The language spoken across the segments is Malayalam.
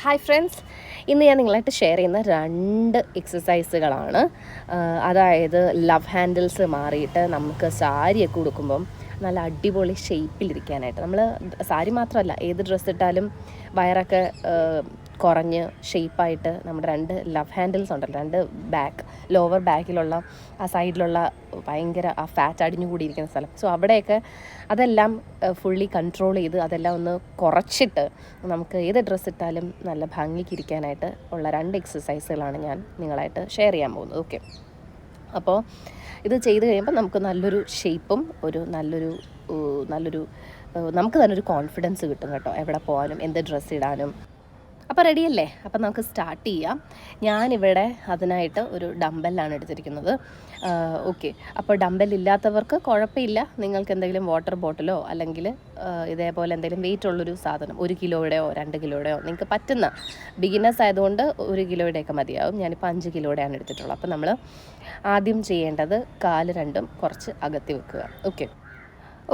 ഹായ് ഫ്രണ്ട്സ്, ഇന്ന് ഞാൻ നിങ്ങളായിട്ട് ഷെയർ ചെയ്യുന്ന 2 എക്സസൈസുകളാണ്. അതായത് ലവ് ഹാൻഡിൽസ് മാറിയിട്ട് നമുക്ക് സാരിയൊക്കെ ഉടുക്കുമ്പം നല്ല അടിപൊളി ഷേപ്പിലിരിക്കാനായിട്ട്. നമ്മൾ സാരി മാത്രമല്ല, ഏത് ഡ്രസ്സ് ഇട്ടാലും വയറൊക്കെ കുറഞ്ഞ് ഷേപ്പായിട്ട് നമ്മുടെ 2 ലവ് ഹാൻഡിൽസ് ഉണ്ടല്ലോ, 2 ബാക്ക് ലോവർ ബാക്കിലുള്ള ആ സൈഡിലുള്ള ഭയങ്കര ആ ഫാറ്റ് അടിഞ്ഞു കൂടിയിരിക്കുന്ന സ്ഥലം. സോ അവിടെയൊക്കെ അതെല്ലാം ഫുള്ളി കൺട്രോൾ ചെയ്ത് അതെല്ലാം ഒന്ന് കുറച്ചിട്ട് നമുക്ക് ഏത് ഡ്രസ്സ് ഇട്ടാലും നല്ല ഭംഗിക്കിരിക്കാനായിട്ട് ഉള്ള 2 എക്സസൈസുകളാണ് ഞാൻ നിങ്ങളായിട്ട് ഷെയർ ചെയ്യാൻ പോകുന്നത്. ഓക്കെ, അപ്പോൾ ഇത് ചെയ്ത് കഴിയുമ്പോൾ നമുക്ക് നല്ലൊരു ഷേപ്പും നല്ലൊരു നമുക്ക് തന്നെ ഒരു കോൺഫിഡൻസ് കിട്ടും കേട്ടോ, എവിടെ പോകാനും എന്ത് ഡ്രസ്സ് ഇടാനും. അപ്പോൾ റെഡിയല്ലേ? അപ്പോൾ നമുക്ക് സ്റ്റാർട്ട് ചെയ്യാം. ഞാനിവിടെ അതിനായിട്ട് ഒരു ഡമ്പലാണ് എടുത്തിരിക്കുന്നത്. ഓക്കെ, അപ്പോൾ ഡമ്പൽ ഇല്ലാത്തവർക്ക് കുഴപ്പമില്ല, നിങ്ങൾക്ക് എന്തെങ്കിലും വാട്ടർ ബോട്ടിലോ അല്ലെങ്കിൽ ഇതേപോലെ എന്തെങ്കിലും വെയിറ്റ് ഉള്ളൊരു സാധനം 1 കിലോയുടെയോ 2 കിലോയുടെയോ നിങ്ങൾക്ക് പറ്റുന്ന, ബിഗിനേഴ്സ് ആയതുകൊണ്ട് 1 കിലോയുടെയൊക്കെ മതിയാവും. ഞാനിപ്പോൾ 5 കിലോയുടെയാണ് എടുത്തിട്ടുള്ളത്. അപ്പോൾ നമ്മൾ ആദ്യം ചെയ്യേണ്ടത് കാല് രണ്ടും കുറച്ച് അകത്തി വെക്കുക.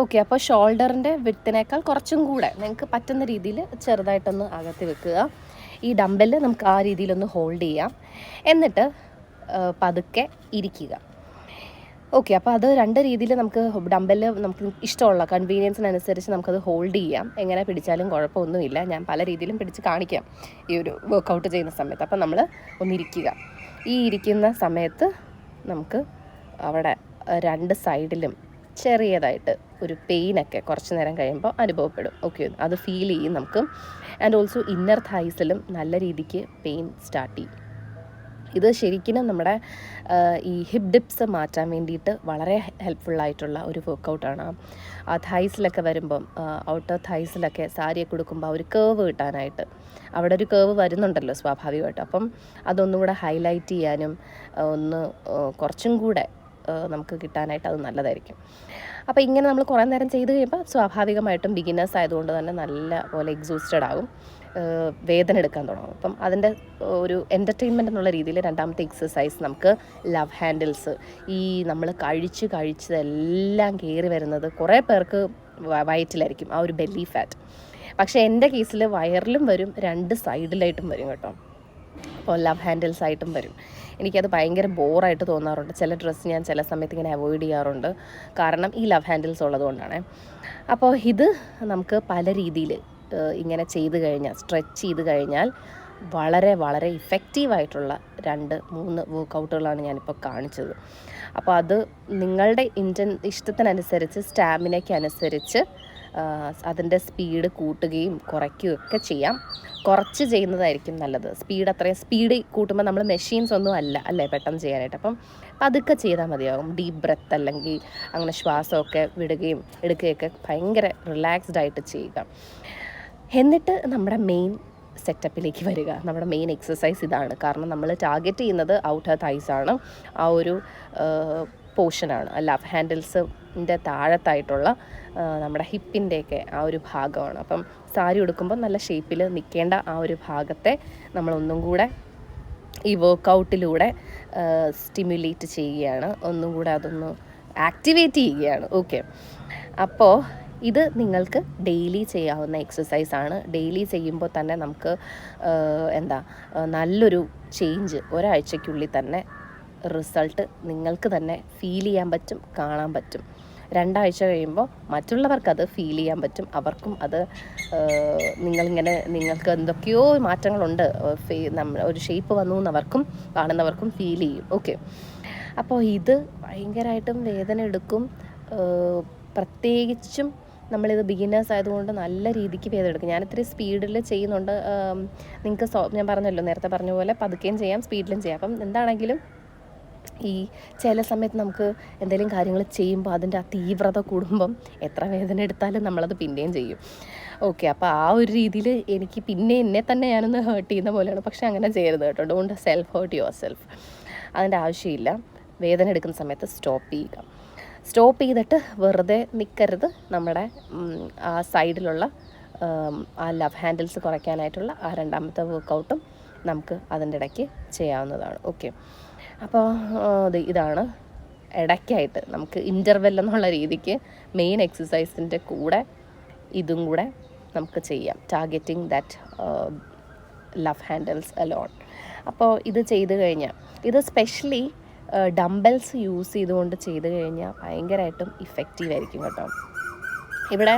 ഓക്കെ, അപ്പോൾ ഷോൾഡറിൻ്റെ വിഡ്ത്തിനേക്കാൾ കുറച്ചും കൂടെ നിങ്ങൾക്ക് പറ്റുന്ന രീതിയിൽ ചെറുതായിട്ടൊന്ന് അകത്തി വെക്കുക. ഈ ഡമ്പല് നമുക്ക് ആ രീതിയിലൊന്ന് ഹോൾഡ് ചെയ്യാം, എന്നിട്ട് പതുക്കെ ഇരിക്കുക. ഓക്കെ, അപ്പോൾ അത് 2 രീതിയിൽ നമുക്ക് ഡമ്പല് നമുക്ക് ഇഷ്ടമുള്ള കൺവീനിയൻസിനനുസരിച്ച് നമുക്കത് ഹോൾഡ് ചെയ്യാം. എങ്ങനെ പിടിച്ചാലും കുഴപ്പമൊന്നുമില്ല. ഞാൻ പല രീതിയിലും പിടിച്ച് കാണിക്കാം ഈ ഒരു വർക്കൗട്ട് ചെയ്യുന്ന സമയത്ത്. അപ്പോൾ നമ്മൾ ഒന്നിരിക്കുക. ഈ ഇരിക്കുന്ന സമയത്ത് നമുക്ക് അവിടെ 2 സൈഡിലും ചെറിയതായിട്ട് ഒരു പെയിനൊക്കെ കുറച്ച് നേരം കഴിയുമ്പോൾ അനുഭവപ്പെടും. ഓക്കെ, അത് ഫീൽ ചെയ്യും നമുക്ക്. ആൻഡ് ഓൾസോ ഇന്നർ തൈസിലും നല്ല രീതിക്ക് പെയിൻ സ്റ്റാർട്ട് ചെയ്യും. ഇത് ശരിക്കും നമ്മുടെ ഈ ഹിപ്പ് ഡിപ്സ് മാറ്റാൻ വേണ്ടിയിട്ട് വളരെ ഹെൽപ്ഫുള്ളായിട്ടുള്ള ഒരു വർക്കൗട്ടാണ്. ആ തൈസിലൊക്കെ വരുമ്പം, ഔട്ടർ തൈസിലൊക്കെ സാരിയൊക്കെ കൊടുക്കുമ്പോൾ ആ ഒരു കേവ് കിട്ടാനായിട്ട്, അവിടെ ഒരു കേവ് വരുന്നുണ്ടല്ലോ സ്വാഭാവികമായിട്ട്. അപ്പം അതൊന്നും കൂടെ ഹൈലൈറ്റ് ചെയ്യാനും കുറച്ചും കൂടെ നമുക്ക് കിട്ടാനായിട്ട് അത് നല്ലതായിരിക്കും. അപ്പോൾ ഇങ്ങനെ നമ്മൾ കുറേ നേരം ചെയ്ത് കഴിയുമ്പോൾ സ്വാഭാവികമായിട്ടും ബിഗിനേഴ്സ് ആയതുകൊണ്ട് തന്നെ നല്ല പോലെ എക്സോസ്റ്റഡ് ആകും, വേദന എടുക്കാൻ തുടങ്ങും. അപ്പം അതിൻ്റെ ഒരു എൻ്റർടൈൻമെൻ്റ് എന്നുള്ള രീതിയിൽ 2ാമത്തെ എക്സസൈസ് നമുക്ക് ലവ് ഹാൻഡിൽസ്. ഈ നമ്മൾ കഴിച്ചതെല്ലാം കയറി വരുന്നത് കുറേ പേർക്ക് വയറ്റിലായിരിക്കും, ആ ഒരു ബെല്ലി ഫാറ്റ്. പക്ഷേ എൻ്റെ കേസിൽ വയറിലും വരും, 2 സൈഡിലായിട്ടും വരും കേട്ടോ. അപ്പോൾ ലവ് ഹാൻഡിൽസ് ആയിട്ടും വരും. എനിക്കത് ഭയങ്കര ബോറായിട്ട് തോന്നാറുണ്ട്. ചില ഡ്രസ്സ് ഞാൻ ചില സമയത്ത് ഇങ്ങനെ അവോയ്ഡ് ചെയ്യാറുണ്ട്, കാരണം ഈ ലവ് ഹാൻഡിൽസ് ഉള്ളതുകൊണ്ടാണ്. അപ്പോൾ ഇത് നമുക്ക് പല രീതിയിൽ ഇങ്ങനെ ചെയ്ത് കഴിഞ്ഞാൽ, സ്ട്രെച്ച് ചെയ്ത് കഴിഞ്ഞാൽ വളരെ വളരെ ഇഫക്റ്റീവായിട്ടുള്ള 2-3 വർക്കൗട്ടുകളാണ് ഞാനിപ്പോൾ കാണിച്ചത്. അപ്പോൾ അത് നിങ്ങളുടെ ഇഷ്ടത്തിനനുസരിച്ച്, സ്റ്റാമിനയ്ക്കനുസരിച്ച് അതിൻ്റെ സ്പീഡ് കൂട്ടുകയും കുറയ്ക്കുകയും ഒക്കെ ചെയ്യാം. കുറച്ച് ചെയ്യുന്നതായിരിക്കും നല്ലത്. സ്പീഡ് കൂട്ടുമ്പോൾ നമ്മൾ മെഷീൻസ് ഒന്നും അല്ലേ പെട്ടെന്ന് ചെയ്യാനായിട്ട്. അപ്പം പതുക്കെ ചെയ്താൽ മതിയാകും. ഡീപ്പ് ബ്രെത്ത് അല്ലെങ്കിൽ അങ്ങനെ ശ്വാസമൊക്കെ വിടുകയും എടുക്കുകയൊക്കെ ഭയങ്കര റിലാക്സ്ഡ് ആയിട്ട് ചെയ്യുക. എന്നിട്ട് നമ്മുടെ മെയിൻ സെറ്റപ്പിലേക്ക് വരിക. നമ്മുടെ മെയിൻ എക്സസൈസ് ഇതാണ്, കാരണം നമ്മൾ ടാർഗറ്റ് ചെയ്യുന്നത് ഔട്ടർ തൈസ് ആണ്, ആ ഒരു പോർഷനാണ്. ലവ് ഹാൻഡിൽസിൻ്റെ താഴത്തായിട്ടുള്ള നമ്മുടെ ഹിപ്പിൻ്റെയൊക്കെ ആ ഒരു ഭാഗമാണ്. അപ്പം സാരി ഉടുക്കുമ്പോൾ നല്ല ഷേപ്പിൽ നിൽക്കേണ്ട ആ ഒരു ഭാഗത്തെ നമ്മളൊന്നും കൂടെ ഈ വർക്കൗട്ടിലൂടെ സ്റ്റിമുലേറ്റ് ചെയ്യുകയാണ്, ഒന്നും കൂടെ അതൊന്ന് ആക്ടിവേറ്റ് ചെയ്യുകയാണ്. ഓക്കെ, അപ്പോൾ ഇത് നിങ്ങൾക്ക് ഡെയിലി ചെയ്യാവുന്ന എക്സസൈസാണ്. ഡെയിലി ചെയ്യുമ്പോൾ തന്നെ നമുക്ക് നല്ലൊരു ചേഞ്ച് ഒരാഴ്ചയ്ക്കുള്ളിൽ തന്നെ റിസൾട്ട് നിങ്ങൾക്ക് തന്നെ ഫീൽ ചെയ്യാൻ പറ്റും, കാണാൻ പറ്റും. 2 ആഴ്ച കഴിയുമ്പോൾ മറ്റുള്ളവർക്കത് ഫീൽ ചെയ്യാൻ പറ്റും. അവർക്കും അത് നിങ്ങൾക്ക് എന്തൊക്കെയോ മാറ്റങ്ങളുണ്ട്, ഒരു ഷേപ്പ് വന്നു എന്നവർക്കും കാണുന്നവർക്കും ഫീൽ ചെയ്യും. ഓക്കെ, അപ്പോൾ ഇത് ഭയങ്കരമായിട്ടും വേദന എടുക്കും. പ്രത്യേകിച്ചും നമ്മളിത് ബിഗിനേഴ്സ് ആയതുകൊണ്ട് നല്ല രീതിക്ക് വേദന എടുക്കും. ഞാനിത്തിരി സ്പീഡിൽ ചെയ്യുന്നുണ്ട്. നിങ്ങൾക്ക് ഞാൻ പറഞ്ഞല്ലോ, നേരത്തെ പറഞ്ഞ പോലെ പതുക്കെയും ചെയ്യാം, സ്പീഡിലും ചെയ്യാം. അപ്പം എന്താണെങ്കിലും ഈ ചില സമയത്ത് നമുക്ക് എന്തെങ്കിലും കാര്യങ്ങൾ ചെയ്യുമ്പോൾ അതിൻ്റെ ആ തീവ്രത കൂടുമ്പം എത്ര വേദന എടുത്താലും നമ്മളത് പിന്നെയും ചെയ്യും. ഓക്കെ, അപ്പോൾ ആ ഒരു രീതിയിൽ എനിക്ക് പിന്നെ എന്നെ തന്നെ ഞാനൊന്ന് ഹേർട്ട് ചെയ്യുന്ന പോലെയാണ്. പക്ഷേ അങ്ങനെ ചെയ്യരുത് കേട്ടോ. Don't self hurt yourself. അതിൻ്റെ ആവശ്യമില്ല. വേദന എടുക്കുന്ന സമയത്ത് സ്റ്റോപ്പ് ചെയ്തിട്ട് വെറുതെ നിൽക്കരുത്. നമ്മുടെ ആ സൈഡിലുള്ള ആ ലവ് ഹാൻഡിൽസ് കുറയ്ക്കാനായിട്ടുള്ള ആ 2ാമത്തെ വർക്കൗട്ടും നമുക്ക് അതിൻ്റെ ഇടയ്ക്ക് ചെയ്യാവുന്നതാണ്. ഓക്കെ, അപ്പോൾ ഇതാണ് ഇടയ്ക്കായിട്ട് നമുക്ക് ഇൻ്റർവെൽ എന്നുള്ള രീതിക്ക് മെയിൻ എക്സസൈസിൻ്റെ കൂടെ ഇതും കൂടെ നമുക്ക് ചെയ്യാം. Targeting that love handles alone. അപ്പോൾ ഇത് ചെയ്ത് കഴിഞ്ഞാൽ, ഇത് സ്പെഷ്യലി ഡംബൽസ് യൂസ് ചെയ്തുകൊണ്ട് ചെയ്ത് കഴിഞ്ഞാൽ ഭയങ്കരമായിട്ടും ഇഫക്റ്റീവ് ആയിരിക്കും കേട്ടോ. ഇവിടെ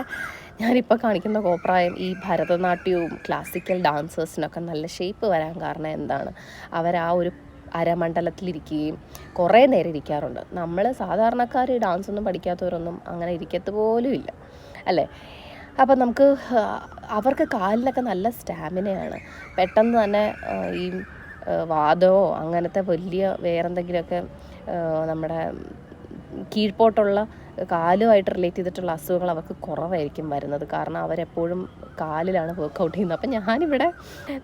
ഞാനിപ്പോൾ കാണിക്കുന്ന കോപ്രായം ഈ ഭരതനാട്യവും ക്ലാസിക്കൽ ഡാൻസേഴ്സിനൊക്കെ നല്ല ഷേപ്പ് വരാൻ കാരണം എന്താണ്? അവർ ആ ഒരു അരമണ്ഡലത്തിലിരിക്കുകയും കുറേ നേരം ഇരിക്കാറുണ്ട്. നമ്മൾ സാധാരണക്കാർ ഡാൻസ് ഒന്നും പഠിക്കാത്തവരൊന്നും അങ്ങനെ ഇരിക്കത്ത് പോലും ഇല്ല അല്ലേ. അപ്പം നമുക്ക് അവർക്ക് കാലിനൊക്കെ നല്ല സ്റ്റാമിനയാണ്. പെട്ടെന്ന് തന്നെ ഈ വാദമോ അങ്ങനത്തെ വലിയ വേറെന്തെങ്കിലുമൊക്കെ നമ്മുടെ കീഴ്പോട്ടുള്ള കാലുമായിട്ട് റിലേറ്റ് ചെയ്തിട്ടുള്ള അസുഖങ്ങൾ അവർക്ക് കുറവായിരിക്കും വരുന്നത്. കാരണം അവരെപ്പോഴും കാലിലാണ് വർക്കൗട്ട് ചെയ്യുന്നത്. അപ്പം ഞാനിവിടെ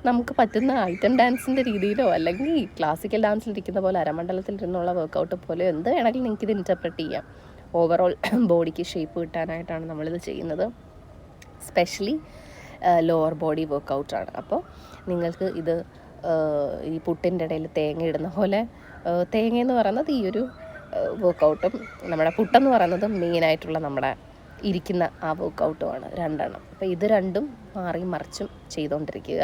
നമുക്ക് പറ്റുന്ന ഐറ്റം ഡാൻസിൻ്റെ രീതിയിലോ അല്ലെങ്കിൽ ക്ലാസിക്കൽ ഡാൻസിൽ ഇരിക്കുന്ന പോലെ അരമണ്ഡലത്തിൽ ഇരുന്നുള്ള വർക്കൗട്ട് പോലെ എന്ത് വേണമെങ്കിലും നിങ്ങൾക്കിത് ഇൻറ്റർപ്രറ്റ് ചെയ്യാം. ഓവറോൾ ബോഡിക്ക് ഷേപ്പ് കിട്ടാനായിട്ടാണ് നമ്മളിത് ചെയ്യുന്നത്. സ്പെഷ്യലി ലോവർ ബോഡി വർക്കൗട്ടാണ്. അപ്പോൾ നിങ്ങൾക്ക് ഇത് ഈ പുട്ടിൻ്റെ ഇടയിൽ തേങ്ങ ഇടുന്ന പോലെ, തേങ്ങയെന്ന് പറയുന്നത് ഈ ഒരു വർക്കൗട്ടും നമ്മുടെ പുട്ടെന്ന് പറയുന്നത് മെയിനായിട്ടുള്ള നമ്മുടെ ഇരിക്കുന്ന ആ വർക്കൗട്ടുമാണ്, രണ്ടെണ്ണം. അപ്പോൾ ഇത് രണ്ടും മാറി മറിച്ചും ചെയ്തുകൊണ്ടിരിക്കുക.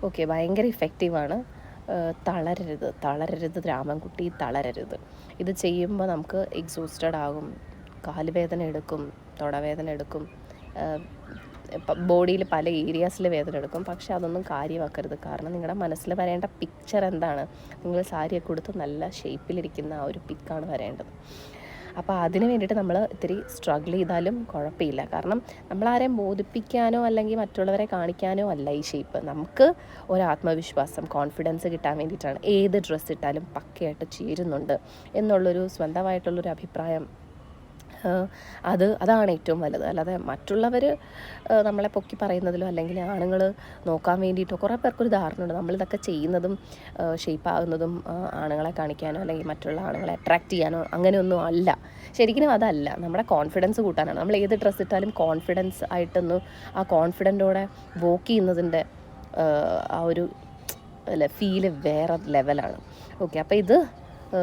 ഓക്കെ, ഭയങ്കര ഇഫക്റ്റീവാണ്. തളരരുത് രാമൻകുട്ടി, തളരരുത്. ഇത് ചെയ്യുമ്പോൾ നമുക്ക് എക്സോസ്റ്റഡ് ആകും, കാലുവേദന എടുക്കും, തൊടവേദന എടുക്കും, ബോഡിയിൽ പല ഏരിയാസിൽ വേദന എടുക്കും. പക്ഷെ അതൊന്നും കാര്യമാക്കരുത്. കാരണം നിങ്ങളുടെ മനസ്സിൽ വരേണ്ട പിക്ചർ എന്താണ്? നിങ്ങൾ സാരിയൊക്കെ കൊടുത്ത് നല്ല ഷേപ്പിലിരിക്കുന്ന ആ ഒരു പിക്കാണ് വരേണ്ടത്. അപ്പോൾ അതിന് വേണ്ടിയിട്ട് നമ്മൾ ഇത്തിരി സ്ട്രഗിൾ ചെയ്താലും കുഴപ്പമില്ല. കാരണം നമ്മളാരെയും ബോധിപ്പിക്കാനോ അല്ലെങ്കിൽ മറ്റുള്ളവരെ കാണിക്കാനോ അല്ല ഈ ഷേപ്പ്. നമുക്ക് ഒരു ആത്മവിശ്വാസം, കോൺഫിഡൻസ് കിട്ടാൻ വേണ്ടിയിട്ടാണ്. ഏത് ഡ്രസ്സ് ഇട്ടാലും പക്കയായിട്ട് ചേരുന്നുണ്ട് എന്നുള്ളൊരു സ്വന്തമായിട്ടുള്ളൊരു അഭിപ്രായം, അതാണ് ഏറ്റവും വലുത്. അല്ലാതെ മറ്റുള്ളവർ നമ്മളെ പൊക്കി പറയുന്നതിലോ അല്ലെങ്കിൽ ആണുങ്ങൾ നോക്കാൻ വേണ്ടിയിട്ടോ, കുറേ പേർക്കൊരു ധാരണയുണ്ട് നമ്മളിതൊക്കെ ചെയ്യുന്നതും ഷേപ്പാകുന്നതും ആണുങ്ങളെ കാണിക്കാനോ അല്ലെങ്കിൽ മറ്റുള്ള ആണുങ്ങളെ അട്രാക്റ്റ് ചെയ്യാനോ അങ്ങനെയൊന്നും അല്ല. ശരിക്കും അതല്ല, നമ്മുടെ കോൺഫിഡൻസ് കൂട്ടാനാണ്. നമ്മൾ ഏത് ഡ്രസ്സ് ഇട്ടാലും കോൺഫിഡൻസ് ആയിട്ടൊന്ന് ആ കോൺഫിഡൻറ്റോടെ വോക്ക് ചെയ്യുന്നതിൻ്റെ ആ ഒരു ഫീല് വേറെ ലെവലാണ്. ഓക്കെ, അപ്പോൾ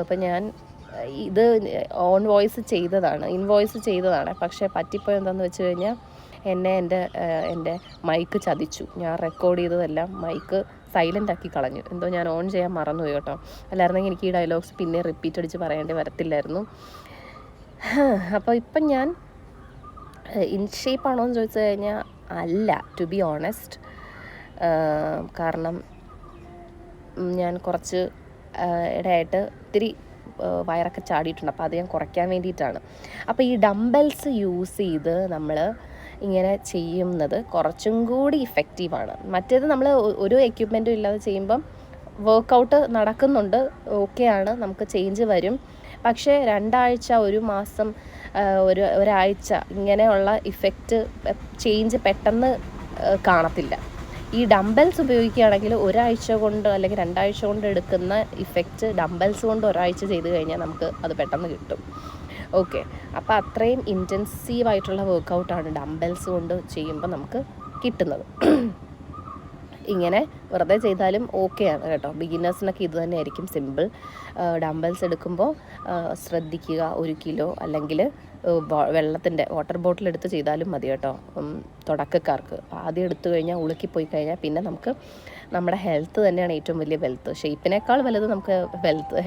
ഇപ്പം ഞാൻ ഇത് ഓൺ വോയിസ് ചെയ്തതാണ്, ഇൻവോയ്സ് ചെയ്തതാണ്. പക്ഷേ പറ്റിപ്പോയി എന്താണെന്ന് വെച്ച് കഴിഞ്ഞാൽ എൻ്റെ മൈക്ക് ചതിച്ചു. ഞാൻ റെക്കോർഡ് ചെയ്തതെല്ലാം മൈക്ക് സൈലൻ്റ് ആക്കി കളഞ്ഞു. എന്തോ ഞാൻ ഓൺ ചെയ്യാൻ മറന്നുപോയി കേട്ടോ. അല്ലായിരുന്നെങ്കിൽ എനിക്ക് ഈ ഡയലോഗ്സ് പിന്നെ റിപ്പീറ്റ് അടിച്ച് പറയേണ്ടി വരത്തില്ലായിരുന്നു. അപ്പോൾ ഇപ്പം ഞാൻ ഇൻ ഷേപ്പാണോ എന്ന് ചോദിച്ചു കഴിഞ്ഞാൽ അല്ല, ടു ബി ഓണസ്റ്റ്. കാരണം ഞാൻ കുറച്ച് ഇടയായിട്ട് ഇത്തിരി വയറൊക്കെ ചാടിയിട്ടുണ്ട്. അപ്പോൾ അത് ഞാൻ കുറയ്ക്കാൻ വേണ്ടിയിട്ടാണ്. അപ്പോൾ ഈ ഡംബൽസ് യൂസ് ചെയ്ത് നമ്മൾ ഇങ്ങനെ ചെയ്യുന്നത് കുറച്ചും കൂടി ഇഫക്റ്റീവാണ്. മറ്റേത് നമ്മൾ ഒരു എക്യുപ്മെൻറ്റും ഇല്ലാതെ ചെയ്യുമ്പം വർക്കൗട്ട് നടക്കുന്നുണ്ട്, ഓക്കെയാണ്, നമുക്ക് ചേഞ്ച് വരും. പക്ഷേ 2 ആഴ്ച, 1 മാസം, ഒരാഴ്ച ഇങ്ങനെയുള്ള ഇഫക്റ്റ് ചേഞ്ച് പെട്ടെന്ന് കാണത്തില്ല. ഈ ഡംബൽസ് ഉപയോഗിക്കുകയാണെങ്കിൽ 1 ആഴ്ച കൊണ്ട് അല്ലെങ്കിൽ 2 ആഴ്ച കൊണ്ട് എടുക്കുന്ന ഇഫക്റ്റ് ഡംബൽസ് കൊണ്ട് 1 ആഴ്ച ചെയ്ത് കഴിഞ്ഞാൽ നമുക്ക് അത് പെട്ടെന്ന് കിട്ടും. ഓക്കെ, അപ്പോൾ അത്രയും ഇൻറ്റൻസീവായിട്ടുള്ള വർക്കൗട്ടാണ് ഡംബൽസ് കൊണ്ട് ചെയ്യുമ്പോൾ നമുക്ക് കിട്ടുന്നത്. ഇങ്ങനെ വെറുതെ ചെയ്താലും ഓക്കെയാണ് കേട്ടോ. ബിഗിനേഴ്സിനൊക്കെ ഇത് തന്നെയായിരിക്കും സിമ്പിൾ. ഡംബൽസ് എടുക്കുമ്പോൾ ശ്രദ്ധിക്കുക, 1 കിലോ അല്ലെങ്കിൽ വെള്ളത്തിൻ്റെ വാട്ടർ ബോട്ടിൽ എടുത്ത് ചെയ്താലും മതി കേട്ടോ. തുടക്കക്കാർക്ക് ആദ്യം എടുത്തു കഴിഞ്ഞാൽ ഉളുക്കിപ്പോയി കഴിഞ്ഞാൽ പിന്നെ നമുക്ക് നമ്മുടെ ഹെൽത്ത് തന്നെയാണ് ഏറ്റവും വലിയ വെൽത്ത്. ഷേപ്പിനേക്കാൾ വലുത് നമുക്ക്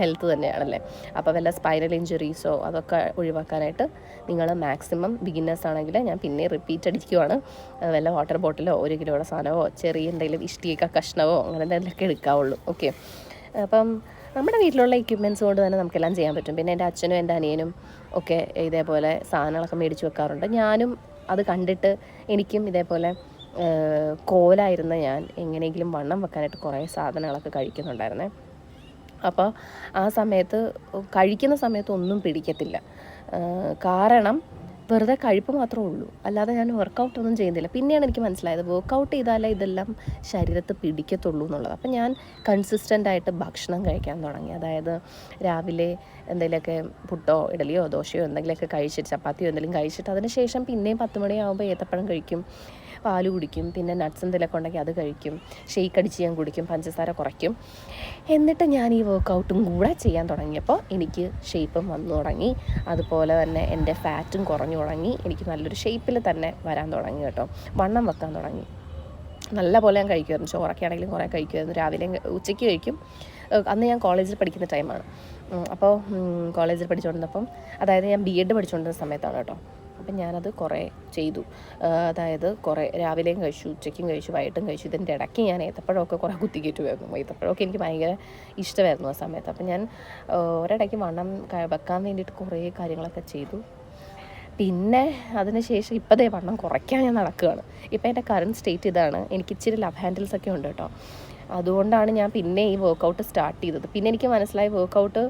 ഹെൽത്ത് തന്നെയാണല്ലേ. അപ്പോൾ വല്ല സ്പൈനൽ ഇഞ്ചുറീസോ അതൊക്കെ ഒഴിവാക്കാനായിട്ട് നിങ്ങൾ മാക്സിമം ബിഗിനേഴ്സ് ആണെങ്കിൽ ഞാൻ പിന്നെ റിപ്പീറ്റ് അടിക്കുവാണ്, വല്ല വാട്ടർ ബോട്ടിലോ 1 കിലോയുടെ സാധനമോ ചെറിയ എന്തെങ്കിലും ഇഷ്ടിക കഷ്ണമോ അങ്ങനെ എന്തെങ്കിലുമൊക്കെ എടുക്കാവുള്ളൂ. ഓക്കെ, അപ്പം നമ്മുടെ വീട്ടിലുള്ള എക്യുപ്മെൻറ്റ്സ് കൊണ്ട് തന്നെ നമുക്കെല്ലാം ചെയ്യാൻ പറ്റും. പിന്നെ എൻ്റെ അച്ഛനും എൻ്റെ അനിയനും ഒക്കെ ഇതേപോലെ സാധനങ്ങളൊക്കെ മേടിച്ച് വെക്കാറുണ്ട്. ഞാനും അത് കണ്ടിട്ട് എനിക്കും ഇതേപോലെ കോലായിരുന്ന ഞാൻ എങ്ങനെയെങ്കിലും വണ്ണം വെക്കാനായിട്ട് കുറേ സാധനങ്ങളൊക്കെ കഴിക്കുന്നുണ്ടായിരുന്നേ. അപ്പോൾ ആ സമയത്ത് കഴിക്കുന്ന സമയത്ത് ഒന്നും പിടിക്കത്തില്ല. കാരണം വെറുതെ കഴിപ്പ് മാത്രമേ ഉള്ളൂ, അല്ലാതെ ഞാൻ വർക്കൗട്ടൊന്നും ചെയ്യുന്നില്ല. പിന്നെയാണ് എനിക്ക് മനസ്സിലായത് വർക്കൗട്ട് ചെയ്താലേ ഇതെല്ലാം ശരീരത്ത് പിടിക്കത്തുള്ളൂ എന്നുള്ളത്. അപ്പം ഞാൻ കൺസിസ്റ്റൻ്റായിട്ട് ഭക്ഷണം കഴിക്കാൻ തുടങ്ങി. അതായത് രാവിലെ എന്തെങ്കിലുമൊക്കെ പുട്ടോ ഇഡലിയോ ദോശയോ എന്തെങ്കിലുമൊക്കെ കഴിച്ചിട്ട്, ചപ്പാത്തിയോ എന്തെങ്കിലും കഴിച്ചിട്ട് അതിന് ശേഷം പിന്നെയും 10 മണിയാകുമ്പോൾ ഏത്തപ്പഴം കഴിക്കും, പാല് കുടിക്കും, പിന്നെ നട്ട്സ് എന്തെങ്കിലുമൊക്കെ ഉണ്ടെങ്കിൽ അത് കഴിക്കും, ഷെയ്ക്ക് അടിച്ച് ഞാൻ കുടിക്കും, പഞ്ചസാര കുറയ്ക്കും. എന്നിട്ട് ഞാൻ ഈ വർക്കൗട്ടും കൂടെ ചെയ്യാൻ തുടങ്ങിയപ്പോൾ എനിക്ക് ഷേപ്പും വന്നു തുടങ്ങി. അതുപോലെ തന്നെ എൻ്റെ ഫാറ്റും കുറഞ്ഞു തുടങ്ങി. എനിക്ക് നല്ലൊരു ഷേപ്പിൽ തന്നെ വരാൻ തുടങ്ങി കേട്ടോ, വണ്ണം വെക്കാൻ തുടങ്ങി. നല്ല പോലെ ഞാൻ കഴിക്കുമായിരുന്നു. ചോറൊക്കെ ആണെങ്കിലും കുറേ കഴിക്കുമായിരുന്നു. രാവിലെ ഉച്ചയ്ക്ക് കഴിക്കും. അന്ന് ഞാൻ കോളേജിൽ പഠിക്കുന്ന ടൈമാണ്. അപ്പോൾ കോളേജിൽ പഠിച്ചുകൊണ്ടിരുന്നപ്പം, അതായത് ഞാൻ BEd പഠിച്ചുകൊണ്ടിരുന്ന സമയത്താണ് കേട്ടോ. അപ്പം ഞാനത് കുറേ ചെയ്തു. അതായത് കുറേ രാവിലെയും കഴിച്ചു, ഉച്ചയ്ക്കും കഴിച്ചു, വൈകിട്ടും കഴിച്ചു. ഇതിൻ്റെ ഇടയ്ക്ക് ഞാൻ ഏത്തപ്പഴമൊക്കെ കുറേ കുത്തിക്കയറ്റുമായിരുന്നു. ഏത്തപ്പഴമൊക്കെ എനിക്ക് ഭയങ്കര ഇഷ്ടമായിരുന്നു ആ സമയത്ത്. അപ്പം ഞാൻ ഒരിടയ്ക്ക് വണ്ണം വെക്കാൻ വേണ്ടിയിട്ട് കുറേ കാര്യങ്ങളൊക്കെ ചെയ്തു. പിന്നെ അതിന് ശേഷം ഇപ്പോഴത്തെ വണ്ണം കുറയ്ക്കാൻ ഞാൻ നടക്കുകയാണ്. ഇപ്പം എൻ്റെ കറൻറ്റ് സ്റ്റേറ്റ് ഇതാണ്. എനിക്ക് ഇച്ചിരി ലവ് ഹാൻഡിൽസ് ഒക്കെ ഉണ്ട് കേട്ടോ. അതുകൊണ്ടാണ് ഞാൻ പിന്നെ ഈ വർക്കൗട്ട് സ്റ്റാർട്ട് ചെയ്തത്. പിന്നെ എനിക്ക് മനസ്സിലായി വർക്കൗട്ട്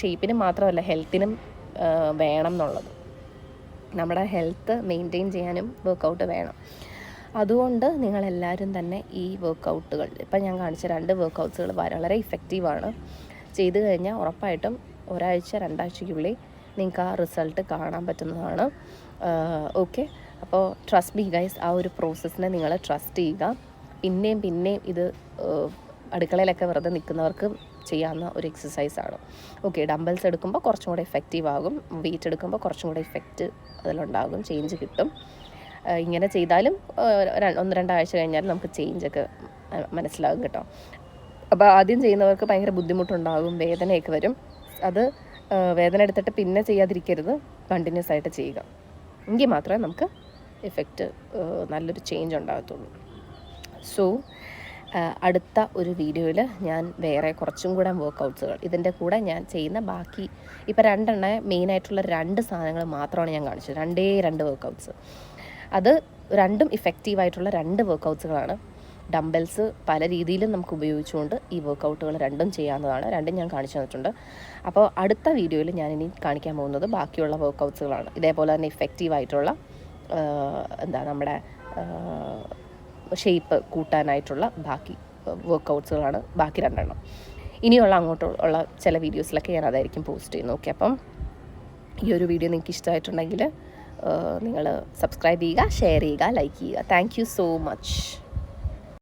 ഷേപ്പിനും മാത്രമല്ല ഹെൽത്തിനും വേണം എന്നുള്ളത്. നമ്മുടെ ഹെൽത്ത് മെയിൻറ്റെയിൻ ചെയ്യാനും വർക്കൗട്ട് വേണം. അതുകൊണ്ട് നിങ്ങളെല്ലാവരും തന്നെ ഈ വർക്കൗട്ടുകൾ, ഇപ്പം ഞാൻ കാണിച്ച 2 വർക്കൗട്ട്സുകൾ വളരെ ഇഫക്റ്റീവാണ്. ചെയ്തു കഴിഞ്ഞാൽ ഉറപ്പായിട്ടും ഒരാഴ്ച 2 ആഴ്ചയ്ക്കുള്ളിൽ നിങ്ങൾക്ക് ആ റിസൾട്ട് കാണാൻ പറ്റുന്നതാണ്. ഓക്കെ, അപ്പോൾ ട്രസ്റ്റ് മീ ഗൈസ്, ആ ഒരു പ്രോസസ്സിനെ നിങ്ങൾ ട്രസ്റ്റ് ചെയ്യുക. പിന്നെയും ഇത് അടുക്കളയിലൊക്കെ വെറുതെ നിൽക്കുന്നവർക്ക് ചെയ്യാവുന്ന ഒരു എക്സസൈസാണ്. ഓക്കെ, ഡംബൽസ് എടുക്കുമ്പോൾ കുറച്ചും കൂടെ എഫക്റ്റീവ് ആകും, വെയിറ്റ് എടുക്കുമ്പോൾ കുറച്ചും കൂടെ ഇഫക്റ്റ് അതിലുണ്ടാകും, ചേഞ്ച് കിട്ടും. ഇങ്ങനെ ചെയ്താലും 1-2 ആഴ്ച കഴിഞ്ഞാലും നമുക്ക് ചേഞ്ചൊക്കെ മനസ്സിലാകും കേട്ടോ. അപ്പോൾ ആദ്യം ചെയ്യുന്നവർക്ക് ഭയങ്കര ബുദ്ധിമുട്ടുണ്ടാകും, വേദനയൊക്കെ വരും. അത് വേദന എടുത്തിട്ട് പിന്നെ ചെയ്യാതിരിക്കരുത്, കണ്ടിന്യൂസ് ആയിട്ട് ചെയ്യുക. എങ്കിൽ മാത്രമേ നമുക്ക് എഫക്റ്റ് നല്ലൊരു ചേഞ്ച് ഉണ്ടാകത്തുള്ളൂ. സോ അടുത്ത ഒരു വീഡിയോയിൽ ഞാൻ വേറെ കുറച്ചും കൂടെ വർക്കൗട്ട്സുകൾ, ഇതിൻ്റെ കൂടെ ഞാൻ ചെയ്യുന്ന ബാക്കി ഇപ്പോൾ 2 മെയിനായിട്ടുള്ള 2 സാധനങ്ങൾ മാത്രമാണ് ഞാൻ കാണിച്ചത്. 2 വർക്കൗട്ട്സ്. അത് 2 ഇഫക്റ്റീവായിട്ടുള്ള 2 വർക്കൗട്ട്സുകളാണ്. ഡംബൽസ് പല രീതിയിലും നമുക്ക് ഉപയോഗിച്ചുകൊണ്ട് ഈ വർക്കൗട്ടുകൾ 2 ചെയ്യാവുന്നതാണ്. 2 ഞാൻ കാണിച്ചു തന്നിട്ടുണ്ട്. അപ്പോൾ അടുത്ത വീഡിയോയിൽ ഞാനിനി കാണിക്കാൻ പോകുന്നത് ബാക്കിയുള്ള വർക്കൗട്ട്സുകളാണ്. ഇതേപോലെ തന്നെ ഇഫക്റ്റീവായിട്ടുള്ള നമ്മുടെ ഷേപ്പ് കൂട്ടാനായിട്ടുള്ള ബാക്കി വർക്കൗട്ട്സുകളാണ് ബാക്കി 2. ഇനിയുള്ള അങ്ങോട്ടുള്ള ചില വീഡിയോസിലൊക്കെ ഞാൻ അതായിരിക്കും പോസ്റ്റ് ചെയ്യുന്നത്. ഓക്കെ, അപ്പം ഈ ഒരു വീഡിയോ നിങ്ങൾക്ക് ഇഷ്ടമായിട്ടുണ്ടെങ്കിൽ നിങ്ങൾ സബ്സ്ക്രൈബ് ചെയ്യുക, ഷെയർ ചെയ്യുക, ലൈക്ക് ചെയ്യുക. Thank you so much.